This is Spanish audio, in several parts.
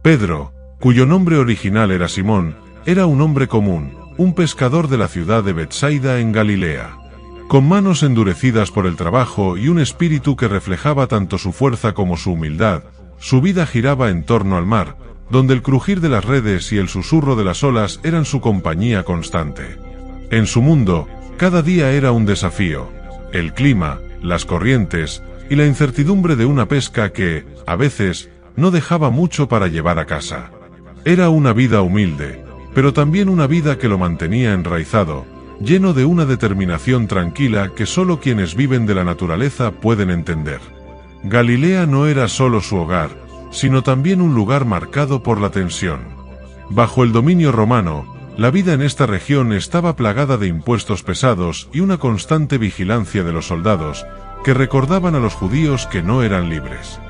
Pedro, cuyo nombre original era Simón, era un hombre común, un pescador de la ciudad de Betsaida en Galilea. Con manos endurecidas por el trabajo y un espíritu que reflejaba tanto su fuerza como su humildad, su vida giraba en torno al mar, donde el crujir de las redes y el susurro de las olas eran su compañía constante. En su mundo, cada día era un desafío: el clima, las corrientes y la incertidumbre de una pesca que, a veces, no dejaba mucho para llevar a casa. Era una vida humilde, pero también una vida que lo mantenía enraizado, lleno de una determinación tranquila que solo quienes viven de la naturaleza pueden entender. Galilea no era solo su hogar, sino también un lugar marcado por la tensión. Bajo el dominio romano, la vida en esta región estaba plagada de impuestos pesados y una constante vigilancia de los soldados, que recordaban a los judíos que no eran libres.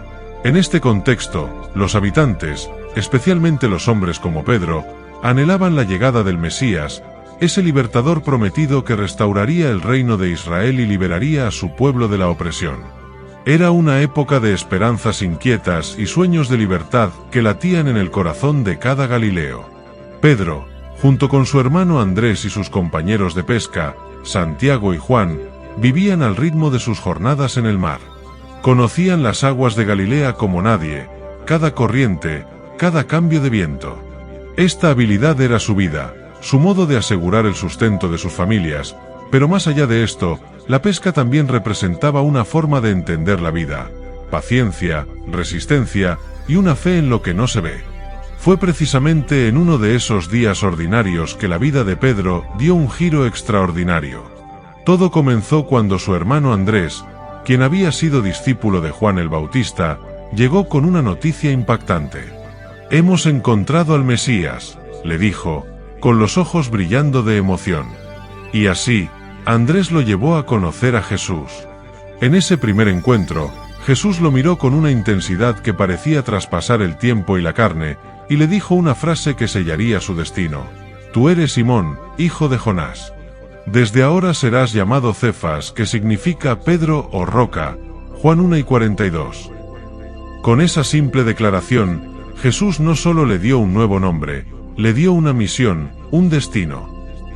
En este contexto, los habitantes, especialmente los hombres como Pedro, anhelaban la llegada del Mesías, ese libertador prometido que restauraría el reino de Israel y liberaría a su pueblo de la opresión. Era una época de esperanzas inquietas y sueños de libertad que latían en el corazón de cada galileo. Pedro, junto con su hermano Andrés y sus compañeros de pesca, Santiago y Juan, vivían al ritmo de sus jornadas en el mar. Conocían las aguas de Galilea como nadie, cada corriente, cada cambio de viento. Esta habilidad era su vida, su modo de asegurar el sustento de sus familias, pero más allá de esto, la pesca también representaba una forma de entender la vida: paciencia, resistencia y una fe en lo que no se ve. Fue precisamente en uno de esos días ordinarios que la vida de Pedro dio un giro extraordinario. Todo comenzó cuando su hermano Andrés, quien había sido discípulo de Juan el Bautista, llegó con una noticia impactante. «Hemos encontrado al Mesías», le dijo, con los ojos brillando de emoción. Y así, Andrés lo llevó a conocer a Jesús. En ese primer encuentro, Jesús lo miró con una intensidad que parecía traspasar el tiempo y la carne, y le dijo una frase que sellaría su destino: «Tú eres Simón, hijo de Jonás. Desde ahora serás llamado Cefas», que significa Pedro o roca, Juan 1:42. Con esa simple declaración, Jesús no solo le dio un nuevo nombre, le dio una misión, un destino.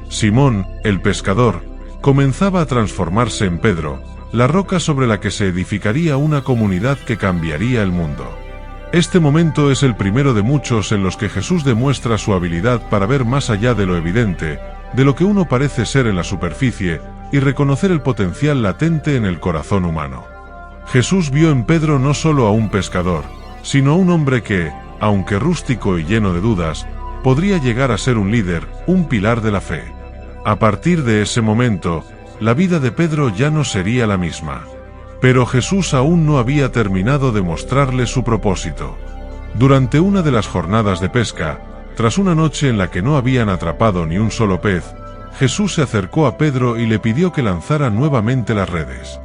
Simón, el pescador, comenzaba a transformarse en Pedro, la roca sobre la que se edificaría una comunidad que cambiaría el mundo. Este momento es el primero de muchos en los que Jesús demuestra su habilidad para ver más allá de lo evidente, de lo que uno parece ser en la superficie, y reconocer el potencial latente en el corazón humano. Jesús vio en Pedro no solo a un pescador, sino a un hombre que, aunque rústico y lleno de dudas, podría llegar a ser un líder, un pilar de la fe. A partir de ese momento, la vida de Pedro ya no sería la misma. Pero Jesús aún no había terminado de mostrarle su propósito. Durante una de las jornadas de pesca, tras una noche en la que no habían atrapado ni un solo pez, Jesús se acercó a Pedro y le pidió que lanzara nuevamente las redes.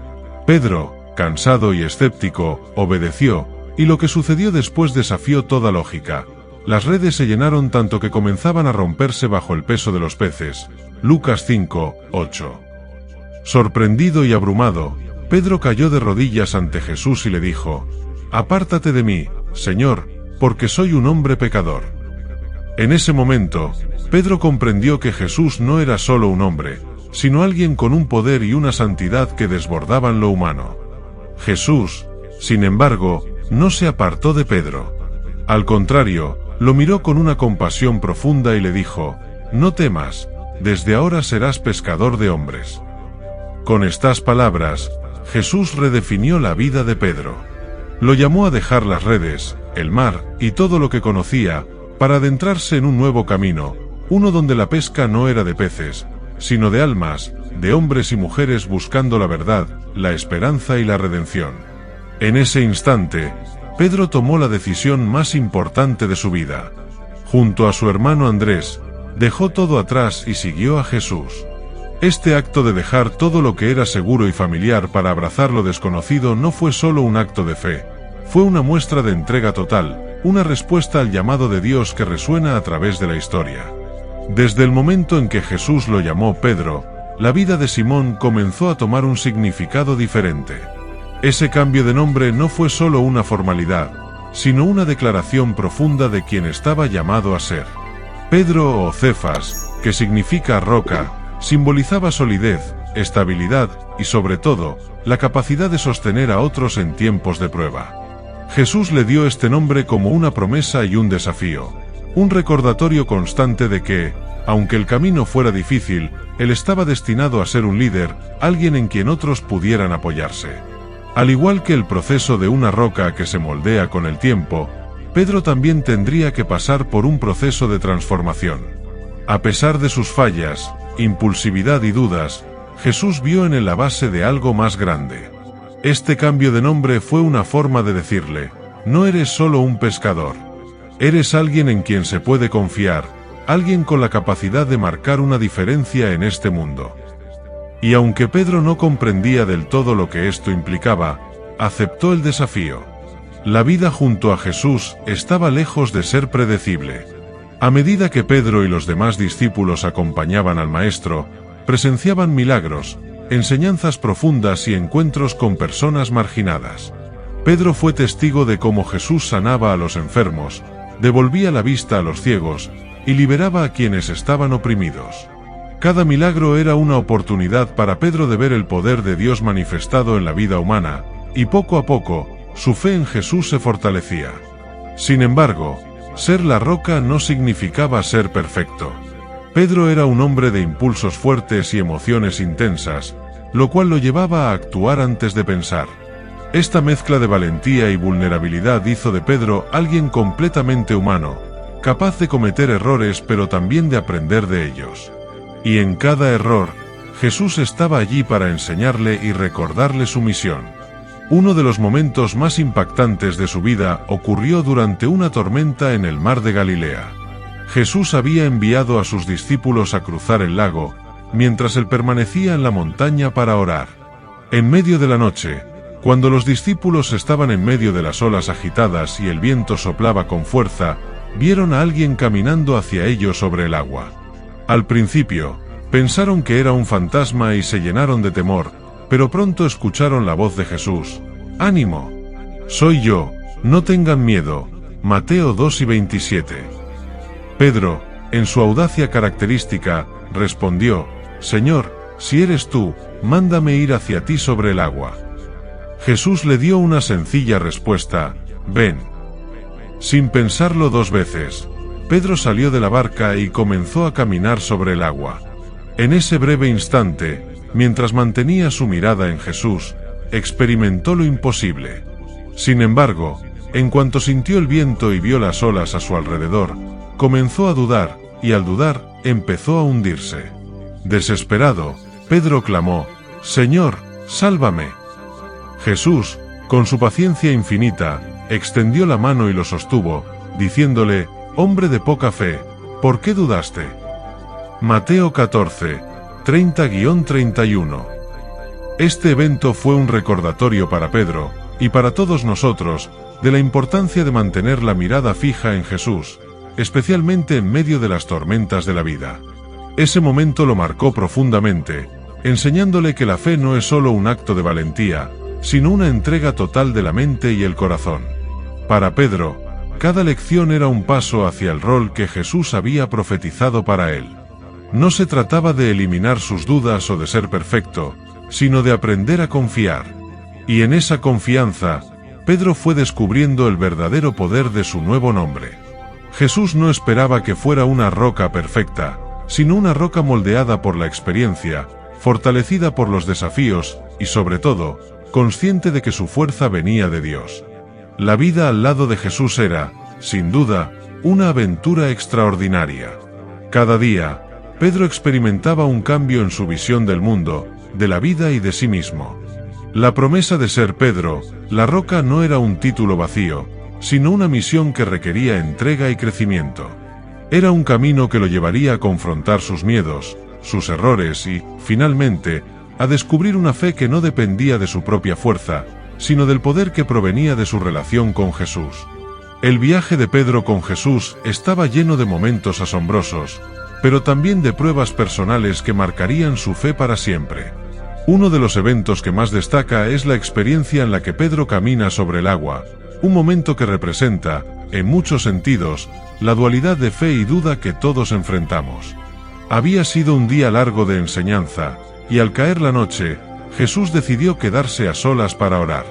Pedro, cansado y escéptico, obedeció, y lo que sucedió después desafió toda lógica. Las redes se llenaron tanto que comenzaban a romperse bajo el peso de los peces. Lucas 5:8. Sorprendido y abrumado, Pedro cayó de rodillas ante Jesús y le dijo: «Apártate de mí, Señor, porque soy un hombre pecador». En ese momento, Pedro comprendió que Jesús no era solo un hombre, sino alguien con un poder y una santidad que desbordaban lo humano. Jesús, sin embargo, no se apartó de Pedro. Al contrario, lo miró con una compasión profunda y le dijo: «No temas, desde ahora serás pescador de hombres». Con estas palabras, Jesús redefinió la vida de Pedro. Lo llamó a dejar las redes, el mar y todo lo que conocía, para adentrarse en un nuevo camino, uno donde la pesca no era de peces, sino de almas, de hombres y mujeres buscando la verdad, la esperanza y la redención. En ese instante, Pedro tomó la decisión más importante de su vida. Junto a su hermano Andrés, dejó todo atrás y siguió a Jesús. Este acto de dejar todo lo que era seguro y familiar para abrazar lo desconocido no fue solo un acto de fe, fue una muestra de entrega total, una respuesta al llamado de Dios que resuena a través de la historia. Desde el momento en que Jesús lo llamó Pedro, la vida de Simón comenzó a tomar un significado diferente. Ese cambio de nombre no fue solo una formalidad, sino una declaración profunda de quien estaba llamado a ser. Pedro o Cefas, que significa roca, simbolizaba solidez, estabilidad y sobre todo, la capacidad de sostener a otros en tiempos de prueba. Jesús le dio este nombre como una promesa y un desafío, un recordatorio constante de que, aunque el camino fuera difícil, él estaba destinado a ser un líder, alguien en quien otros pudieran apoyarse. Al igual que el proceso de una roca que se moldea con el tiempo, Pedro también tendría que pasar por un proceso de transformación. A pesar de sus fallas, impulsividad y dudas, Jesús vio en él la base de algo más grande. Este cambio de nombre fue una forma de decirle, no eres solo un pescador. Eres alguien en quien se puede confiar, alguien con la capacidad de marcar una diferencia en este mundo. Y aunque Pedro no comprendía del todo lo que esto implicaba, aceptó el desafío. La vida junto a Jesús estaba lejos de ser predecible. A medida que Pedro y los demás discípulos acompañaban al Maestro, presenciaban milagros, enseñanzas profundas y encuentros con personas marginadas. Pedro fue testigo de cómo Jesús sanaba a los enfermos, devolvía la vista a los ciegos y liberaba a quienes estaban oprimidos. Cada milagro era una oportunidad para Pedro de ver el poder de Dios manifestado en la vida humana, y poco a poco, su fe en Jesús se fortalecía. Sin embargo, ser la roca no significaba ser perfecto. Pedro era un hombre de impulsos fuertes y emociones intensas, lo cual lo llevaba a actuar antes de pensar. Esta mezcla de valentía y vulnerabilidad hizo de Pedro alguien completamente humano, capaz de cometer errores pero también de aprender de ellos. Y en cada error, Jesús estaba allí para enseñarle y recordarle su misión. Uno de los momentos más impactantes de su vida ocurrió durante una tormenta en el mar de Galilea. Jesús había enviado a sus discípulos a cruzar el lago, mientras él permanecía en la montaña para orar. En medio de la noche, cuando los discípulos estaban en medio de las olas agitadas y el viento soplaba con fuerza, vieron a alguien caminando hacia ellos sobre el agua. Al principio, pensaron que era un fantasma y se llenaron de temor, pero pronto escucharon la voz de Jesús. «¡Ánimo! Soy yo, no tengan miedo». Mateo 2:27. Pedro, en su audacia característica, respondió: «Señor, si eres tú, mándame ir hacia ti sobre el agua». Jesús le dio una sencilla respuesta: «Ven». Sin pensarlo dos veces, Pedro salió de la barca y comenzó a caminar sobre el agua. En ese breve instante, mientras mantenía su mirada en Jesús, experimentó lo imposible. Sin embargo, en cuanto sintió el viento y vio las olas a su alrededor, comenzó a dudar, y al dudar, empezó a hundirse. Desesperado, Pedro clamó: «Señor, sálvame». Jesús, con su paciencia infinita, extendió la mano y lo sostuvo, diciéndole: «Hombre de poca fe, ¿por qué dudaste?». Mateo 14, 30-31. Este evento fue un recordatorio para Pedro, y para todos nosotros, de la importancia de mantener la mirada fija en Jesús, especialmente en medio de las tormentas de la vida. Ese momento lo marcó profundamente, enseñándole que la fe no es solo un acto de valentía, sino una entrega total de la mente y el corazón. Para Pedro, cada lección era un paso hacia el rol que Jesús había profetizado para él. No se trataba de eliminar sus dudas o de ser perfecto, sino de aprender a confiar. Y en esa confianza, Pedro fue descubriendo el verdadero poder de su nuevo nombre. Jesús no esperaba que fuera una roca perfecta, sino una roca moldeada por la experiencia, fortalecida por los desafíos, y sobre todo, consciente de que su fuerza venía de Dios. La vida al lado de Jesús era, sin duda, una aventura extraordinaria. Cada día, Pedro experimentaba un cambio en su visión del mundo, de la vida y de sí mismo. La promesa de ser Pedro, la roca, no era un título vacío, sino una misión que requería entrega y crecimiento. Era un camino que lo llevaría a confrontar sus miedos, sus errores y, finalmente, a descubrir una fe que no dependía de su propia fuerza, sino del poder que provenía de su relación con Jesús. El viaje de Pedro con Jesús estaba lleno de momentos asombrosos, pero también de pruebas personales que marcarían su fe para siempre. Uno de los eventos que más destaca es la experiencia en la que Pedro camina sobre el agua, un momento que representa, en muchos sentidos, la dualidad de fe y duda que todos enfrentamos. Había sido un día largo de enseñanza, y al caer la noche, Jesús decidió quedarse a solas para orar.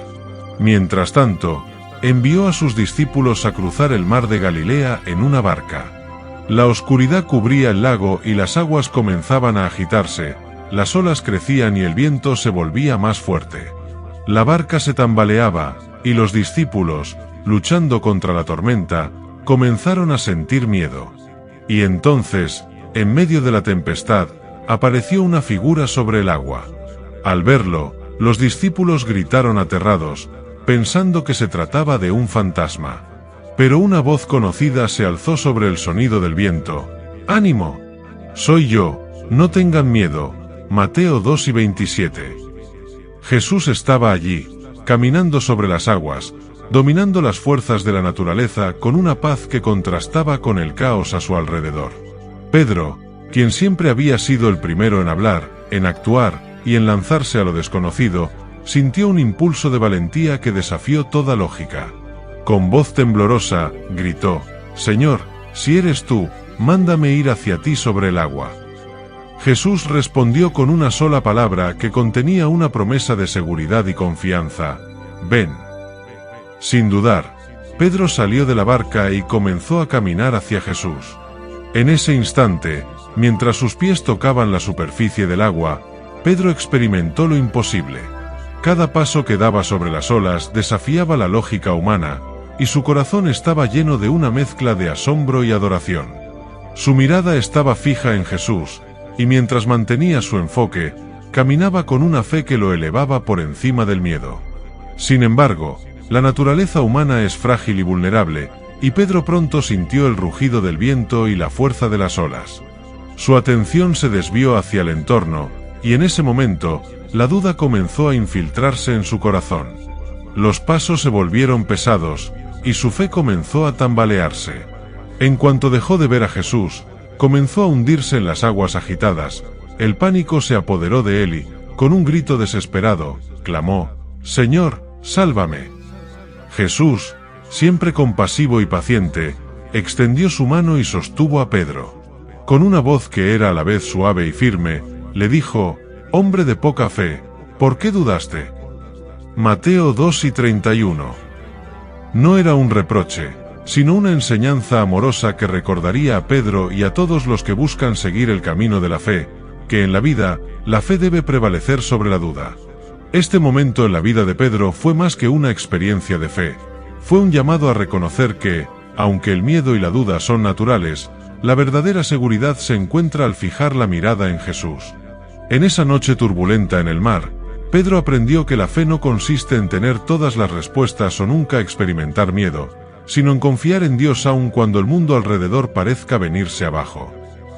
Mientras tanto, envió a sus discípulos a cruzar el mar de Galilea en una barca. La oscuridad cubría el lago y las aguas comenzaban a agitarse, las olas crecían y el viento se volvía más fuerte. La barca se tambaleaba, y los discípulos, luchando contra la tormenta, comenzaron a sentir miedo. Y entonces, en medio de la tempestad, apareció una figura sobre el agua. Al verlo, los discípulos gritaron aterrados, pensando que se trataba de un fantasma. Pero una voz conocida se alzó sobre el sonido del viento. ¡Ánimo! Soy yo, no tengan miedo. Mateo 2:27. Jesús estaba allí, caminando sobre las aguas, dominando las fuerzas de la naturaleza con una paz que contrastaba con el caos a su alrededor. Pedro, quien siempre había sido el primero en hablar, en actuar y en lanzarse a lo desconocido, sintió un impulso de valentía que desafió toda lógica. Con voz temblorosa, gritó: «Señor, si eres tú, mándame ir hacia ti sobre el agua». Jesús respondió con una sola palabra que contenía una promesa de seguridad y confianza: «Ven». Sin dudar, Pedro salió de la barca y comenzó a caminar hacia Jesús. En ese instante, mientras sus pies tocaban la superficie del agua, Pedro experimentó lo imposible. Cada paso que daba sobre las olas desafiaba la lógica humana, y su corazón estaba lleno de una mezcla de asombro y adoración. Su mirada estaba fija en Jesús, y mientras mantenía su enfoque, caminaba con una fe que lo elevaba por encima del miedo. Sin embargo, la naturaleza humana es frágil y vulnerable, y Pedro pronto sintió el rugido del viento y la fuerza de las olas. Su atención se desvió hacia el entorno, y en ese momento, la duda comenzó a infiltrarse en su corazón. Los pasos se volvieron pesados, y su fe comenzó a tambalearse. En cuanto dejó de ver a Jesús, comenzó a hundirse en las aguas agitadas. El pánico se apoderó de él y, con un grito desesperado, clamó: «Señor, sálvame». Jesús, siempre compasivo y paciente, extendió su mano y sostuvo a Pedro. Con una voz que era a la vez suave y firme, le dijo: «Hombre de poca fe, ¿por qué dudaste?». Mateo 2:31. No era un reproche, sino una enseñanza amorosa que recordaría a Pedro y a todos los que buscan seguir el camino de la fe, que en la vida, la fe debe prevalecer sobre la duda. Este momento en la vida de Pedro fue más que una experiencia de fe. Fue un llamado a reconocer que, aunque el miedo y la duda son naturales, la verdadera seguridad se encuentra al fijar la mirada en Jesús. En esa noche turbulenta en el mar, Pedro aprendió que la fe no consiste en tener todas las respuestas o nunca experimentar miedo, sino en confiar en Dios aun cuando el mundo alrededor parezca venirse abajo.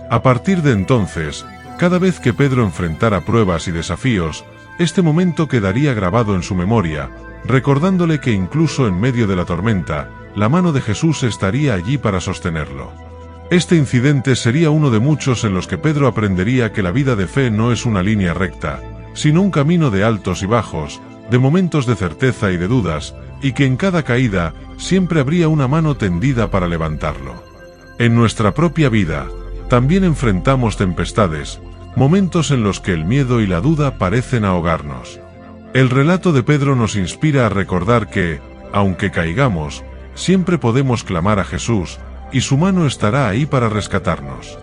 A partir de entonces, cada vez que Pedro enfrentara pruebas y desafíos, este momento quedaría grabado en su memoria, recordándole que incluso en medio de la tormenta, la mano de Jesús estaría allí para sostenerlo. Este incidente sería uno de muchos en los que Pedro aprendería que la vida de fe no es una línea recta, sino un camino de altos y bajos, de momentos de certeza y de dudas, y que en cada caída siempre habría una mano tendida para levantarlo. En nuestra propia vida, también enfrentamos tempestades, momentos en los que el miedo y la duda parecen ahogarnos. El relato de Pedro nos inspira a recordar que, aunque caigamos, siempre podemos clamar a Jesús, y su mano estará ahí para rescatarnos.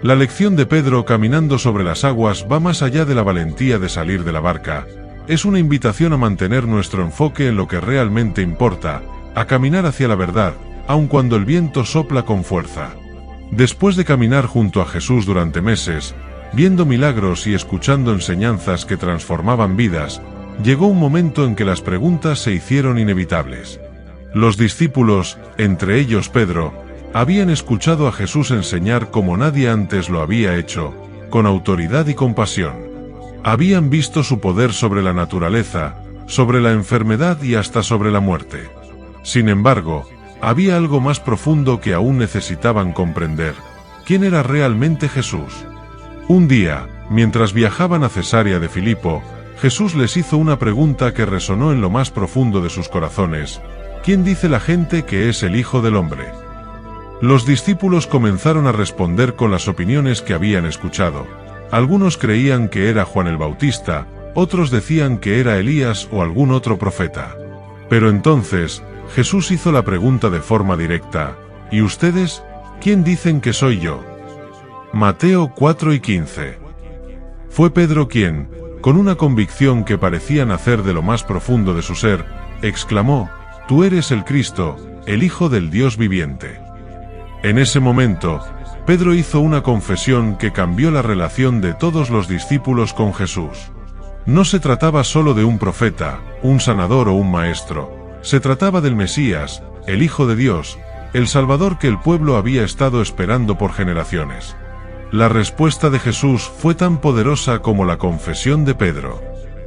La lección de Pedro caminando sobre las aguas va más allá de la valentía de salir de la barca. Es una invitación a mantener nuestro enfoque en lo que realmente importa, a caminar hacia la verdad, aun cuando el viento sopla con fuerza. Después de caminar junto a Jesús durante meses, viendo milagros y escuchando enseñanzas que transformaban vidas, llegó un momento en que las preguntas se hicieron inevitables. Los discípulos, entre ellos Pedro, habían escuchado a Jesús enseñar como nadie antes lo había hecho, con autoridad y compasión. Habían visto su poder sobre la naturaleza, sobre la enfermedad y hasta sobre la muerte. Sin embargo, había algo más profundo que aún necesitaban comprender: ¿quién era realmente Jesús? Un día, mientras viajaban a Cesarea de Filipo, Jesús les hizo una pregunta que resonó en lo más profundo de sus corazones: ¿quién dice la gente que es el Hijo del Hombre? Los discípulos comenzaron a responder con las opiniones que habían escuchado. Algunos creían que era Juan el Bautista, otros decían que era Elías o algún otro profeta. Pero entonces, Jesús hizo la pregunta de forma directa: ¿y ustedes? ¿Quién dicen que soy yo? Mateo 4:15. Fue Pedro quien, con una convicción que parecía nacer de lo más profundo de su ser, exclamó: «Tú eres el Cristo, el Hijo del Dios viviente». En ese momento, Pedro hizo una confesión que cambió la relación de todos los discípulos con Jesús. No se trataba solo de un profeta, un sanador o un maestro, se trataba del Mesías, el Hijo de Dios, el Salvador que el pueblo había estado esperando por generaciones. La respuesta de Jesús fue tan poderosa como la confesión de Pedro.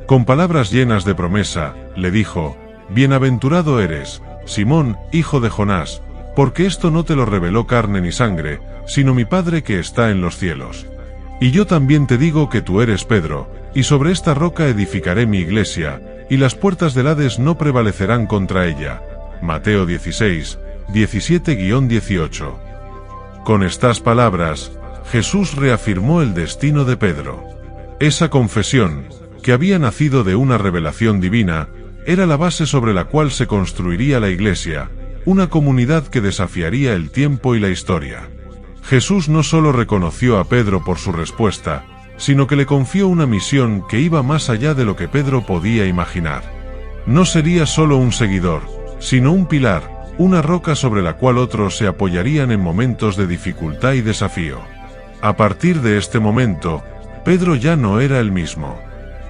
Con palabras llenas de promesa, le dijo: «Bienaventurado eres, Simón, hijo de Jonás, porque esto no te lo reveló carne ni sangre, sino mi Padre que está en los cielos. Y yo también te digo que tú eres Pedro, y sobre esta roca edificaré mi iglesia, y las puertas del Hades no prevalecerán contra ella». Mateo 16, 17-18. Con estas palabras, Jesús reafirmó el destino de Pedro. Esa confesión, que había nacido de una revelación divina, era la base sobre la cual se construiría la iglesia, una comunidad que desafiaría el tiempo y la historia. Jesús no solo reconoció a Pedro por su respuesta, sino que le confió una misión que iba más allá de lo que Pedro podía imaginar. No sería solo un seguidor, sino un pilar, una roca sobre la cual otros se apoyarían en momentos de dificultad y desafío. A partir de este momento, Pedro ya no era el mismo.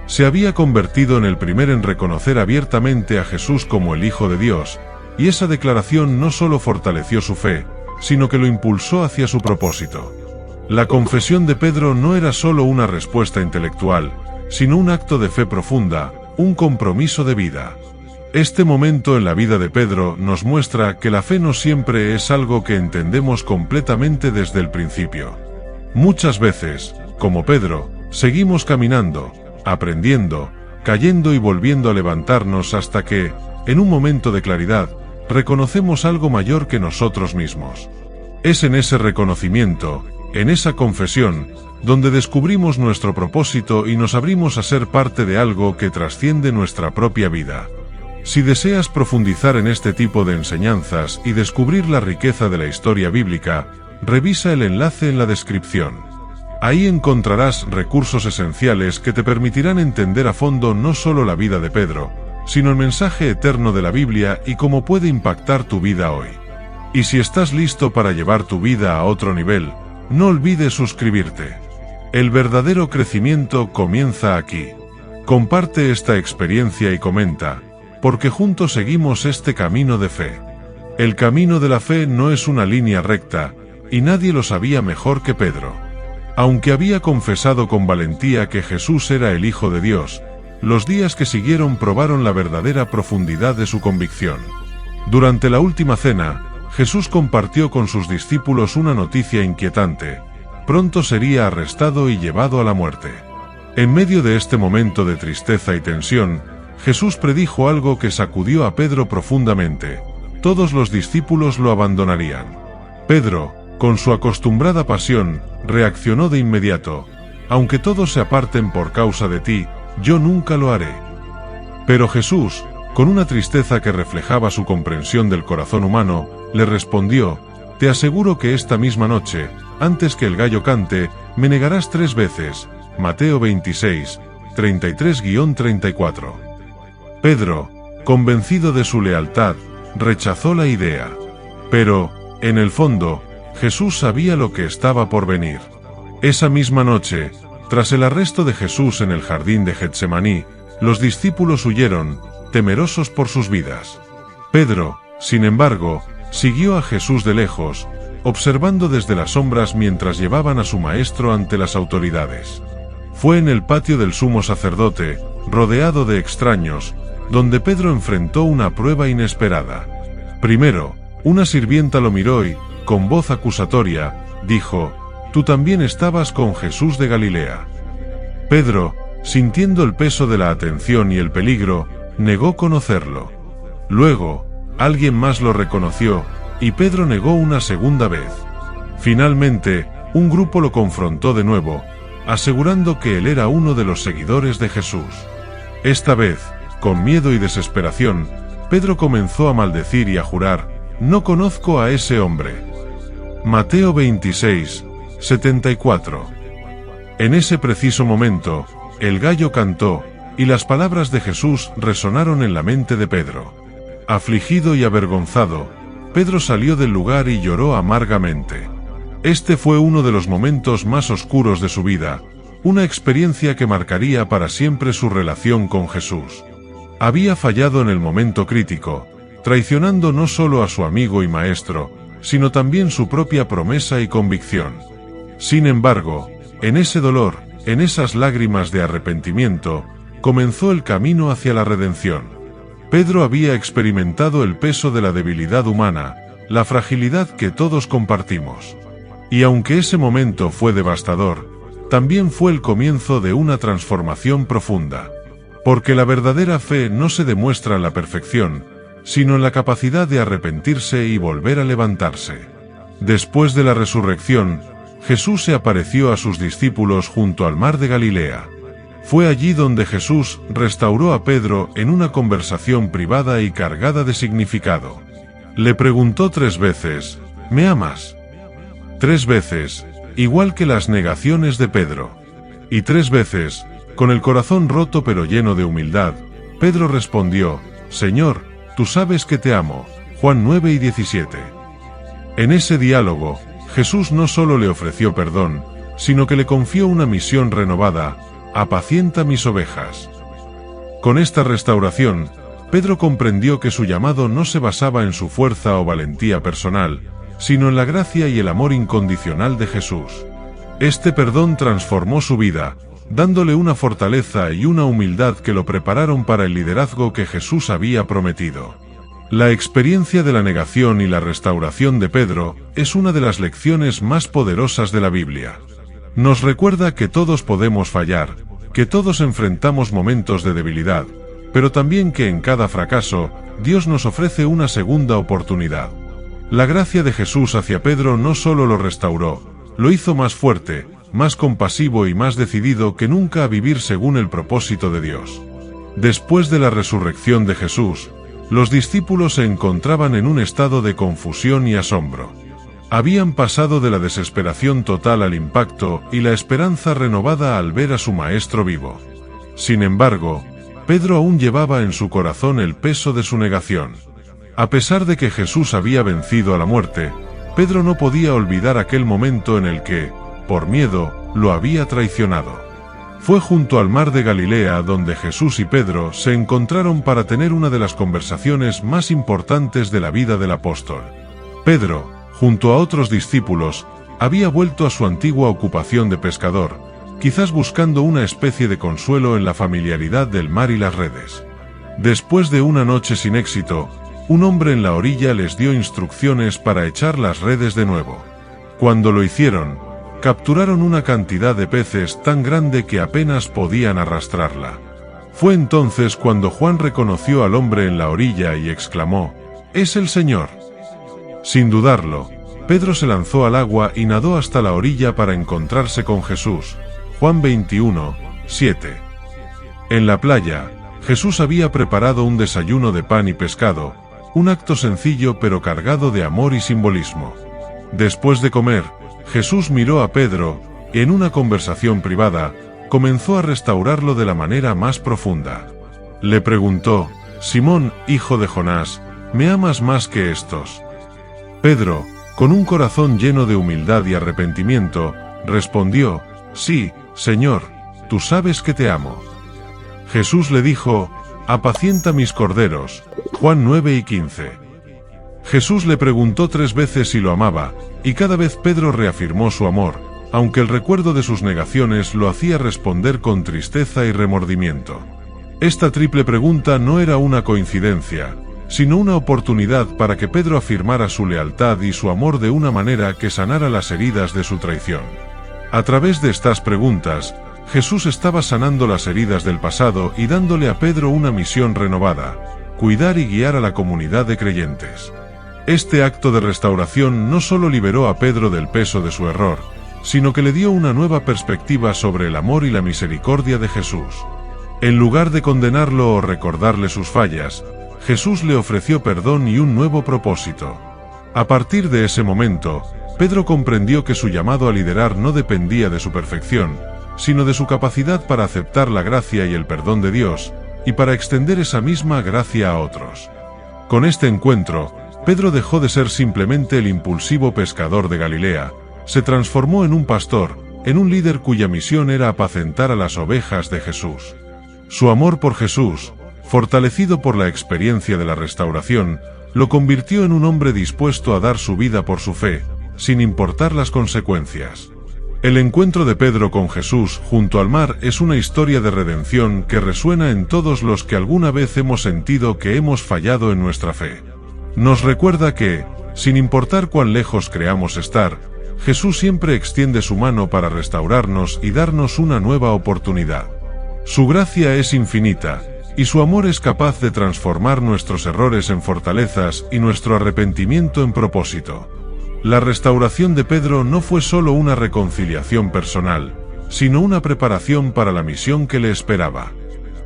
Se había convertido en el primero en reconocer abiertamente a Jesús como el Hijo de Dios, y esa declaración no solo fortaleció su fe, sino que lo impulsó hacia su propósito. La confesión de Pedro no era solo una respuesta intelectual, sino un acto de fe profunda, un compromiso de vida. Este momento en la vida de Pedro nos muestra que la fe no siempre es algo que entendemos completamente desde el principio. Muchas veces, como Pedro, seguimos caminando, aprendiendo, cayendo y volviendo a levantarnos hasta que, en un momento de claridad, reconocemos algo mayor que nosotros mismos. Es en ese reconocimiento, en esa confesión, donde descubrimos nuestro propósito y nos abrimos a ser parte de algo que trasciende nuestra propia vida. Si deseas profundizar en este tipo de enseñanzas y descubrir la riqueza de la historia bíblica, revisa el enlace en la descripción. Ahí encontrarás recursos esenciales que te permitirán entender a fondo no solo la vida de Pedro, sino el mensaje eterno de la Biblia y cómo puede impactar tu vida hoy. Y si estás listo para llevar tu vida a otro nivel, no olvides suscribirte. El verdadero crecimiento comienza aquí. Comparte esta experiencia y comenta, porque juntos seguimos este camino de fe. El camino de la fe no es una línea recta, y nadie lo sabía mejor que Pedro. Aunque había confesado con valentía que Jesús era el Hijo de Dios, los días que siguieron probaron la verdadera profundidad de su convicción. Durante la última cena, Jesús compartió con sus discípulos una noticia inquietante: pronto sería arrestado y llevado a la muerte. En medio de este momento de tristeza y tensión, Jesús predijo algo que sacudió a Pedro profundamente: todos los discípulos lo abandonarían. Pedro, con su acostumbrada pasión, reaccionó de inmediato: aunque todos se aparten por causa de ti, yo nunca lo haré. Pero Jesús, con una tristeza que reflejaba su comprensión del corazón humano, le respondió: te aseguro que esta misma noche, antes que el gallo cante, me negarás 3 veces. Mateo 26, 33-34. Pedro, convencido de su lealtad, rechazó la idea. Pero, en el fondo, Jesús sabía lo que estaba por venir. Esa misma noche, tras el arresto de Jesús en el jardín de Getsemaní, los discípulos huyeron, temerosos por sus vidas. Pedro, sin embargo, siguió a Jesús de lejos, observando desde las sombras mientras llevaban a su maestro ante las autoridades. Fue en el patio del sumo sacerdote, rodeado de extraños, donde Pedro enfrentó una prueba inesperada. Primero, una sirvienta lo miró y, con voz acusatoria, dijo: «Tú también estabas con Jesús de Galilea». Pedro, sintiendo el peso de la atención y el peligro, negó conocerlo. Luego, alguien más lo reconoció, y Pedro negó una segunda vez. Finalmente, un grupo lo confrontó de nuevo, asegurando que él era uno de los seguidores de Jesús. Esta vez, con miedo y desesperación, Pedro comenzó a maldecir y a jurar: «No conozco a ese hombre». Mateo 26, 74. En ese preciso momento, el gallo cantó, y las palabras de Jesús resonaron en la mente de Pedro. Afligido y avergonzado, Pedro salió del lugar y lloró amargamente. Este fue uno de los momentos más oscuros de su vida, una experiencia que marcaría para siempre su relación con Jesús. Había fallado en el momento crítico, traicionando no solo a su amigo y maestro, sino también su propia promesa y convicción. Sin embargo, en ese dolor, en esas lágrimas de arrepentimiento, comenzó el camino hacia la redención. Pedro había experimentado el peso de la debilidad humana, la fragilidad que todos compartimos. Y aunque ese momento fue devastador, también fue el comienzo de una transformación profunda. Porque la verdadera fe no se demuestra en la perfección, sino en la capacidad de arrepentirse y volver a levantarse. Después de la resurrección, Jesús se apareció a sus discípulos junto al mar de Galilea. Fue allí donde Jesús restauró a Pedro en una conversación privada y cargada de significado. Le preguntó 3 veces: ¿me amas? 3 veces, igual que las negaciones de Pedro. Y 3 veces, con el corazón roto pero lleno de humildad, Pedro respondió: Señor, tú sabes que te amo. Juan 9 y 17. En ese diálogo, Jesús no solo le ofreció perdón, sino que le confió una misión renovada: apacienta mis ovejas. Con esta restauración, Pedro comprendió que su llamado no se basaba en su fuerza o valentía personal, sino en la gracia y el amor incondicional de Jesús. Este perdón transformó su vida, dándole una fortaleza y una humildad que lo prepararon para el liderazgo que Jesús había prometido. La experiencia de la negación y la restauración de Pedro es una de las lecciones más poderosas de la Biblia. Nos recuerda que todos podemos fallar, que todos enfrentamos momentos de debilidad, pero también que en cada fracaso, Dios nos ofrece una segunda oportunidad. La gracia de Jesús hacia Pedro no solo lo restauró, lo hizo más fuerte, más compasivo y más decidido que nunca a vivir según el propósito de Dios. Después de la resurrección de Jesús, los discípulos se encontraban en un estado de confusión y asombro. Habían pasado de la desesperación total al impacto y la esperanza renovada al ver a su maestro vivo. Sin embargo, Pedro aún llevaba en su corazón el peso de su negación. A pesar de que Jesús había vencido a la muerte, Pedro no podía olvidar aquel momento en el que, por miedo, lo había traicionado. Fue junto al mar de Galilea donde Jesús y Pedro se encontraron para tener una de las conversaciones más importantes de la vida del apóstol. Pedro, junto a otros discípulos, había vuelto a su antigua ocupación de pescador, quizás buscando una especie de consuelo en la familiaridad del mar y las redes. Después de una noche sin éxito, un hombre en la orilla les dio instrucciones para echar las redes de nuevo. Cuando lo hicieron, capturaron una cantidad de peces tan grande que apenas podían arrastrarla. Fue entonces cuando Juan reconoció al hombre en la orilla y exclamó: «¡Es el Señor!». Sin dudarlo, Pedro se lanzó al agua y nadó hasta la orilla para encontrarse con Jesús. Juan 21, 7. En la playa, Jesús había preparado un desayuno de pan y pescado, un acto sencillo pero cargado de amor y simbolismo. Después de comer, Jesús miró a Pedro, y en una conversación privada, comenzó a restaurarlo de la manera más profunda. Le preguntó: «Simón, hijo de Jonás, ¿me amas más que estos?». Pedro, con un corazón lleno de humildad y arrepentimiento, respondió: «Sí, Señor, tú sabes que te amo». Jesús le dijo: «Apacienta mis corderos». Juan 9 y 15. Jesús le preguntó 3 veces si lo amaba, y cada vez Pedro reafirmó su amor, aunque el recuerdo de sus negaciones lo hacía responder con tristeza y remordimiento. Esta triple pregunta no era una coincidencia, sino una oportunidad para que Pedro afirmara su lealtad y su amor de una manera que sanara las heridas de su traición. A través de estas preguntas, Jesús estaba sanando las heridas del pasado y dándole a Pedro una misión renovada: cuidar y guiar a la comunidad de creyentes. Este acto de restauración no solo liberó a Pedro del peso de su error, sino que le dio una nueva perspectiva sobre el amor y la misericordia de Jesús. En lugar de condenarlo o recordarle sus fallas, Jesús le ofreció perdón y un nuevo propósito. A partir de ese momento, Pedro comprendió que su llamado a liderar no dependía de su perfección, sino de su capacidad para aceptar la gracia y el perdón de Dios, y para extender esa misma gracia a otros. Con este encuentro, Pedro dejó de ser simplemente el impulsivo pescador de Galilea, se transformó en un pastor, en un líder cuya misión era apacentar a las ovejas de Jesús. Su amor por Jesús, fortalecido por la experiencia de la restauración, lo convirtió en un hombre dispuesto a dar su vida por su fe, sin importar las consecuencias. El encuentro de Pedro con Jesús junto al mar es una historia de redención que resuena en todos los que alguna vez hemos sentido que hemos fallado en nuestra fe. Nos recuerda que, sin importar cuán lejos creamos estar, Jesús siempre extiende su mano para restaurarnos y darnos una nueva oportunidad. Su gracia es infinita, y su amor es capaz de transformar nuestros errores en fortalezas y nuestro arrepentimiento en propósito. La restauración de Pedro no fue solo una reconciliación personal, sino una preparación para la misión que le esperaba.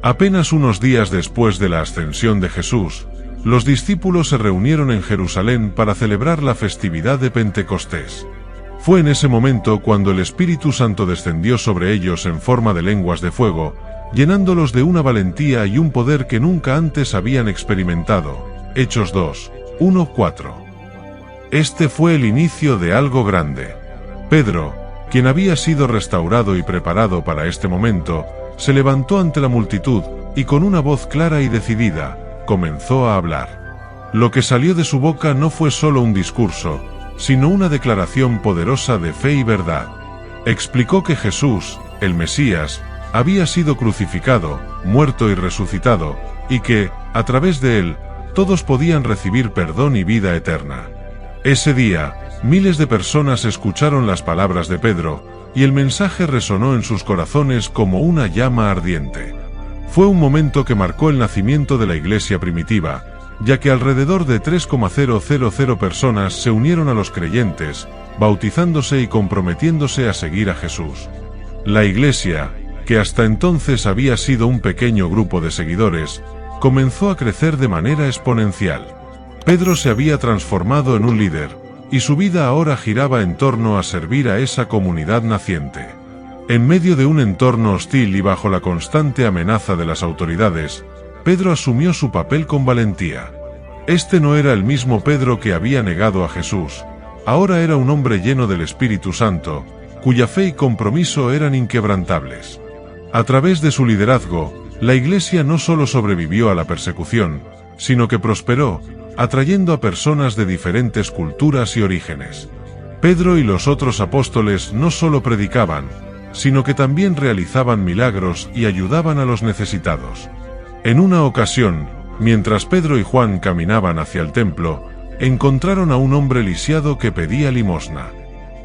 Apenas unos días después de la ascensión de Jesús, los discípulos se reunieron en Jerusalén para celebrar la festividad de Pentecostés. Fue en ese momento cuando el Espíritu Santo descendió sobre ellos en forma de lenguas de fuego, llenándolos de una valentía y un poder que nunca antes habían experimentado. Hechos 2, 1-4. Este fue el inicio de algo grande. Pedro, quien había sido restaurado y preparado para este momento, se levantó ante la multitud y con una voz clara y decidida, comenzó a hablar. Lo que salió de su boca no fue solo un discurso, sino una declaración poderosa de fe y verdad. Explicó que Jesús, el Mesías, había sido crucificado, muerto y resucitado, y que, a través de él, todos podían recibir perdón y vida eterna. Ese día, miles de personas escucharon las palabras de Pedro, y el mensaje resonó en sus corazones como una llama ardiente. Fue un momento que marcó el nacimiento de la iglesia primitiva, ya que alrededor de 3,000 personas se unieron a los creyentes, bautizándose y comprometiéndose a seguir a Jesús. La iglesia, que hasta entonces había sido un pequeño grupo de seguidores, comenzó a crecer de manera exponencial. Pedro se había transformado en un líder, y su vida ahora giraba en torno a servir a esa comunidad naciente. En medio de un entorno hostil y bajo la constante amenaza de las autoridades, Pedro asumió su papel con valentía. Este no era el mismo Pedro que había negado a Jesús, ahora era un hombre lleno del Espíritu Santo, cuya fe y compromiso eran inquebrantables. A través de su liderazgo, la iglesia no solo sobrevivió a la persecución, sino que prosperó, atrayendo a personas de diferentes culturas y orígenes. Pedro y los otros apóstoles no solo predicaban, sino que también realizaban milagros y ayudaban a los necesitados. En una ocasión, mientras Pedro y Juan caminaban hacia el templo, encontraron a un hombre lisiado que pedía limosna.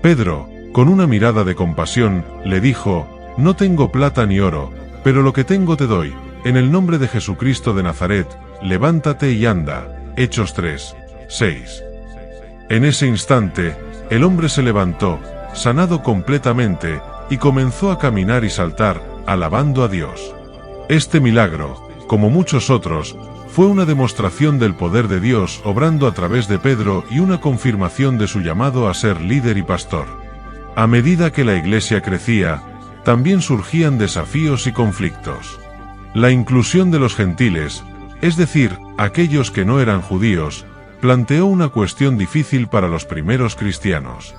Pedro, con una mirada de compasión, le dijo: «No tengo plata ni oro, pero lo que tengo te doy. En el nombre de Jesucristo de Nazaret, levántate y anda». Hechos 3, 6. En ese instante, el hombre se levantó, sanado completamente, y comenzó a caminar y saltar, alabando a Dios. Este milagro, como muchos otros, fue una demostración del poder de Dios obrando a través de Pedro y una confirmación de su llamado a ser líder y pastor. A medida que la iglesia crecía, también surgían desafíos y conflictos. La inclusión de los gentiles, es decir, aquellos que no eran judíos, planteó una cuestión difícil para los primeros cristianos.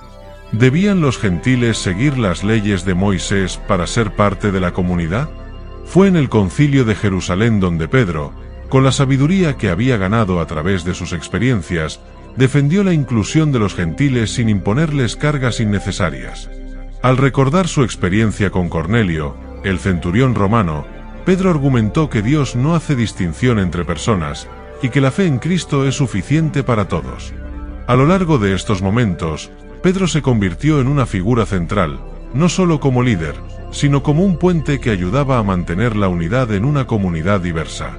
¿Debían los gentiles seguir las leyes de Moisés para ser parte de la comunidad? Fue en el concilio de Jerusalén donde Pedro, con la sabiduría que había ganado a través de sus experiencias, defendió la inclusión de los gentiles sin imponerles cargas innecesarias. Al recordar su experiencia con Cornelio, el centurión romano, Pedro argumentó que Dios no hace distinción entre personas, y que la fe en Cristo es suficiente para todos. A lo largo de estos momentos, Pedro se convirtió en una figura central, no solo como líder, sino como un puente que ayudaba a mantener la unidad en una comunidad diversa.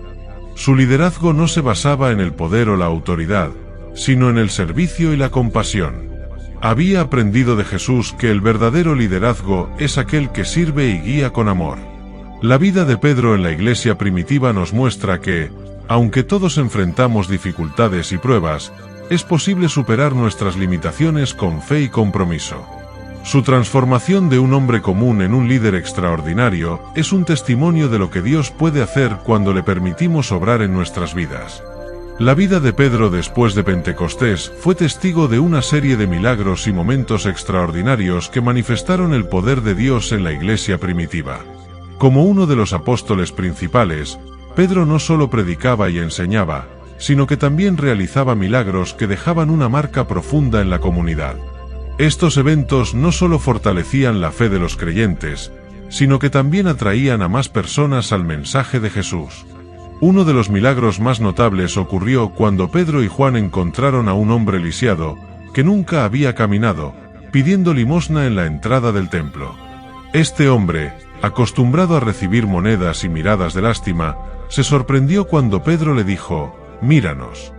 Su liderazgo no se basaba en el poder o la autoridad, sino en el servicio y la compasión. Había aprendido de Jesús que el verdadero liderazgo es aquel que sirve y guía con amor. La vida de Pedro en la iglesia primitiva nos muestra que, aunque todos enfrentamos dificultades y pruebas, es posible superar nuestras limitaciones con fe y compromiso. Su transformación de un hombre común en un líder extraordinario es un testimonio de lo que Dios puede hacer cuando le permitimos obrar en nuestras vidas. La vida de Pedro después de Pentecostés fue testigo de una serie de milagros y momentos extraordinarios que manifestaron el poder de Dios en la iglesia primitiva. Como uno de los apóstoles principales, Pedro no solo predicaba y enseñaba, sino que también realizaba milagros que dejaban una marca profunda en la comunidad. Estos eventos no solo fortalecían la fe de los creyentes, sino que también atraían a más personas al mensaje de Jesús. Uno de los milagros más notables ocurrió cuando Pedro y Juan encontraron a un hombre lisiado, que nunca había caminado, pidiendo limosna en la entrada del templo. Este hombre, acostumbrado a recibir monedas y miradas de lástima, se sorprendió cuando Pedro le dijo: «Míranos».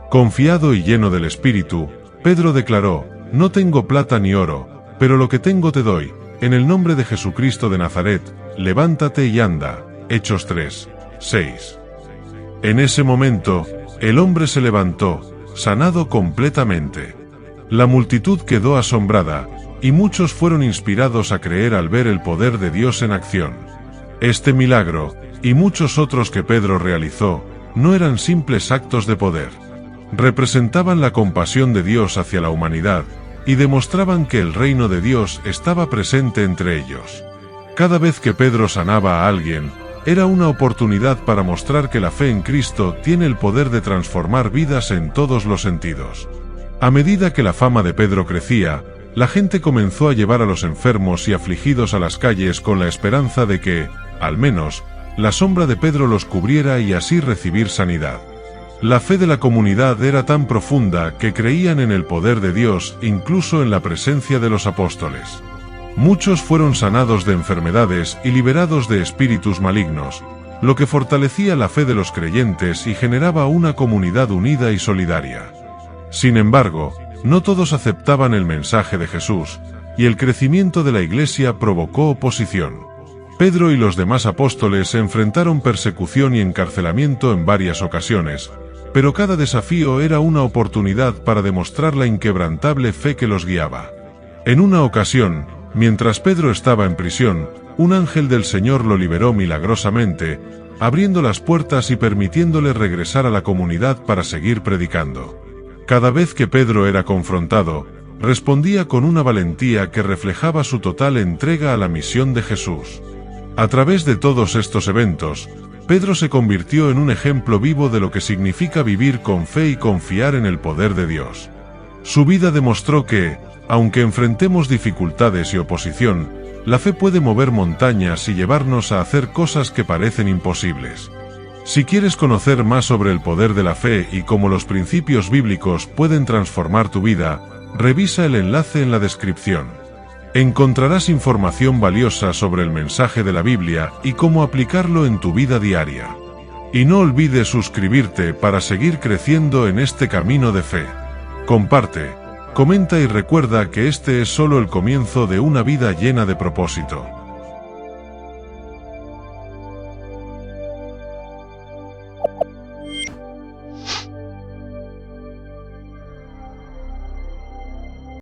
Confiado y lleno del Espíritu, Pedro declaró: «No tengo plata ni oro, pero lo que tengo te doy, en el nombre de Jesucristo de Nazaret, levántate y anda». Hechos 3:6. En ese momento, el hombre se levantó, sanado completamente. La multitud quedó asombrada, y muchos fueron inspirados a creer al ver el poder de Dios en acción. Este milagro, y muchos otros que Pedro realizó, no eran simples actos de poder. Representaban la compasión de Dios hacia la humanidad, y demostraban que el reino de Dios estaba presente entre ellos. Cada vez que Pedro sanaba a alguien, era una oportunidad para mostrar que la fe en Cristo tiene el poder de transformar vidas en todos los sentidos. A medida que la fama de Pedro crecía, la gente comenzó a llevar a los enfermos y afligidos a las calles con la esperanza de que, al menos, la sombra de Pedro los cubriera y así recibir sanidad. La fe de la comunidad era tan profunda que creían en el poder de Dios incluso en la presencia de los apóstoles. Muchos fueron sanados de enfermedades y liberados de espíritus malignos, lo que fortalecía la fe de los creyentes y generaba una comunidad unida y solidaria. Sin embargo, no todos aceptaban el mensaje de Jesús, y el crecimiento de la iglesia provocó oposición. Pedro y los demás apóstoles enfrentaron persecución y encarcelamiento en varias ocasiones, pero cada desafío era una oportunidad para demostrar la inquebrantable fe que los guiaba. En una ocasión, mientras Pedro estaba en prisión, un ángel del Señor lo liberó milagrosamente, abriendo las puertas y permitiéndole regresar a la comunidad para seguir predicando. Cada vez que Pedro era confrontado, respondía con una valentía que reflejaba su total entrega a la misión de Jesús. A través de todos estos eventos, Pedro se convirtió en un ejemplo vivo de lo que significa vivir con fe y confiar en el poder de Dios. Su vida demostró que, aunque enfrentemos dificultades y oposición, la fe puede mover montañas y llevarnos a hacer cosas que parecen imposibles. Si quieres conocer más sobre el poder de la fe y cómo los principios bíblicos pueden transformar tu vida, revisa el enlace en la descripción. Encontrarás información valiosa sobre el mensaje de la Biblia y cómo aplicarlo en tu vida diaria. Y no olvides suscribirte para seguir creciendo en este camino de fe. Comparte, comenta y recuerda que este es solo el comienzo de una vida llena de propósito.